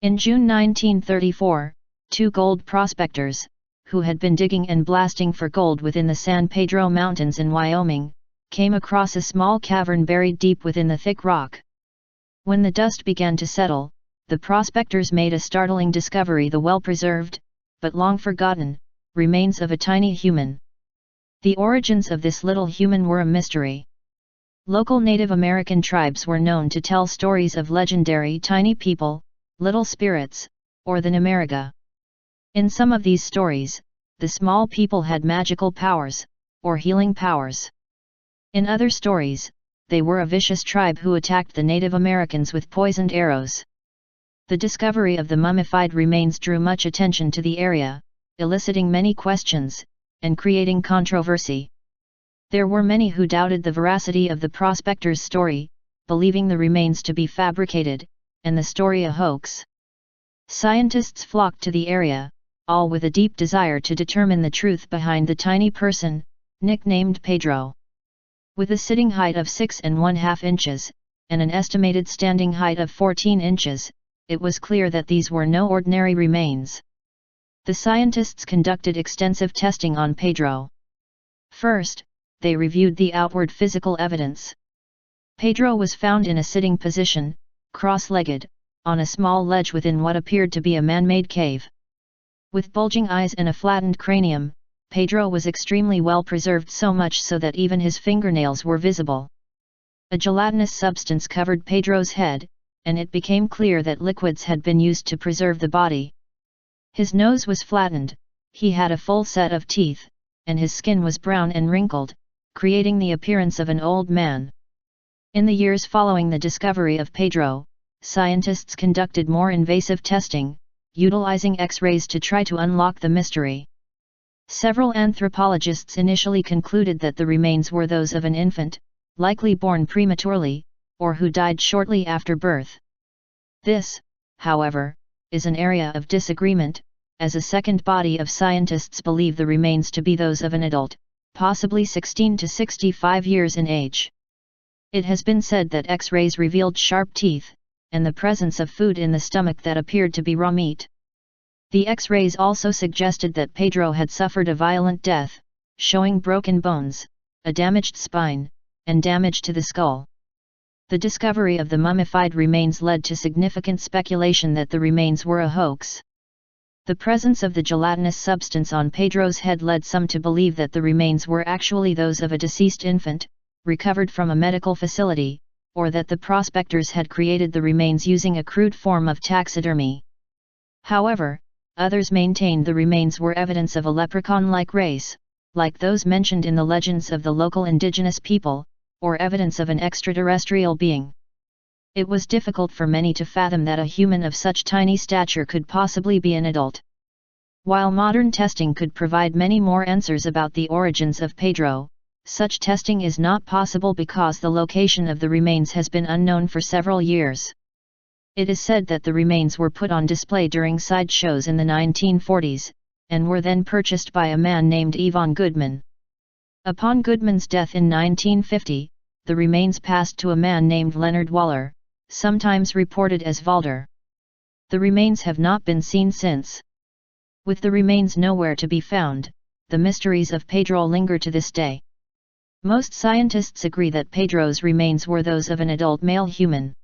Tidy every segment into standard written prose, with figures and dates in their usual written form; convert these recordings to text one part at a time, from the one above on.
In June 1934, two gold prospectors, who had been digging and blasting for gold within the San Pedro Mountains in Wyoming, came across a small cavern buried deep within the thick rock. When the dust began to settle, the prospectors made a startling discovery: the well-preserved, but long-forgotten, remains of a tiny human. The origins of this little human were a mystery. Local Native American tribes were known to tell stories of legendary tiny people, little spirits, or the Namariga. In some of these stories, the small people had magical powers, or healing powers. In other stories, they were a vicious tribe who attacked the Native Americans with poisoned arrows. The discovery of the mummified remains drew much attention to the area, eliciting many questions, and creating controversy. There were many who doubted the veracity of the prospectors' story, believing the remains to be fabricated, and the story a hoax. Scientists flocked to the area, all with a deep desire to determine the truth behind the tiny person, nicknamed Pedro. With a sitting height of 6½ inches, and an estimated standing height of 14 inches, it was clear that these were no ordinary remains. The scientists conducted extensive testing on Pedro. First, they reviewed the outward physical evidence. Pedro was found in a sitting position, cross-legged, on a small ledge within what appeared to be a man-made cave. With bulging eyes and a flattened cranium, Pedro was extremely well preserved, so much so that even his fingernails were visible. A gelatinous substance covered Pedro's head, and it became clear that liquids had been used to preserve the body. His nose was flattened, he had a full set of teeth, and his skin was brown and wrinkled, creating the appearance of an old man. In the years following the discovery of Pedro, scientists conducted more invasive testing, utilizing X-rays to try to unlock the mystery. Several anthropologists initially concluded that the remains were those of an infant, likely born prematurely, or who died shortly after birth. This, however, is an area of disagreement, as a second body of scientists believe the remains to be those of an adult, possibly 16 to 65 years in age. It has been said that X-rays revealed sharp teeth, and the presence of food in the stomach that appeared to be raw meat. The X-rays also suggested that Pedro had suffered a violent death, showing broken bones, a damaged spine, and damage to the skull. The discovery of the mummified remains led to significant speculation that the remains were a hoax. The presence of the gelatinous substance on Pedro's head led some to believe that the remains were actually those of a deceased infant, recovered from a medical facility, or that the prospectors had created the remains using a crude form of taxidermy. However, others maintained the remains were evidence of a leprechaun-like race, like those mentioned in the legends of the local indigenous people, or evidence of an extraterrestrial being. It was difficult for many to fathom that a human of such tiny stature could possibly be an adult. While modern testing could provide many more answers about the origins of Pedro, such testing is not possible because the location of the remains has been unknown for several years. It is said that the remains were put on display during sideshows in the 1940s, and were then purchased by a man named Yvonne Goodman. Upon Goodman's death in 1950, the remains passed to a man named Leonard Waller, sometimes reported as Valder. The remains have not been seen since. With the remains nowhere to be found, the mysteries of Pedro linger to this day. Most scientists agree that Pedro's remains were those of an adult male human.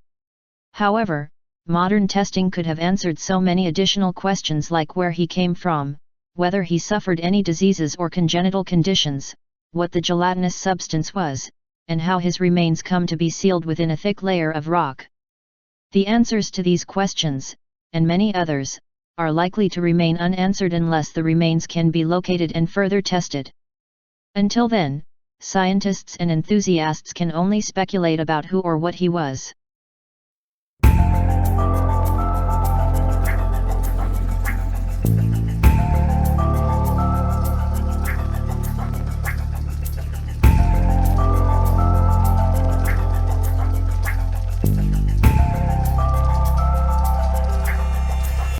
However, modern testing could have answered so many additional questions, like where he came from, whether he suffered any diseases or congenital conditions, what the gelatinous substance was, and how his remains come to be sealed within a thick layer of rock. The answers to these questions, and many others, are likely to remain unanswered unless the remains can be located and further tested. Until then, scientists and enthusiasts can only speculate about who or what he was.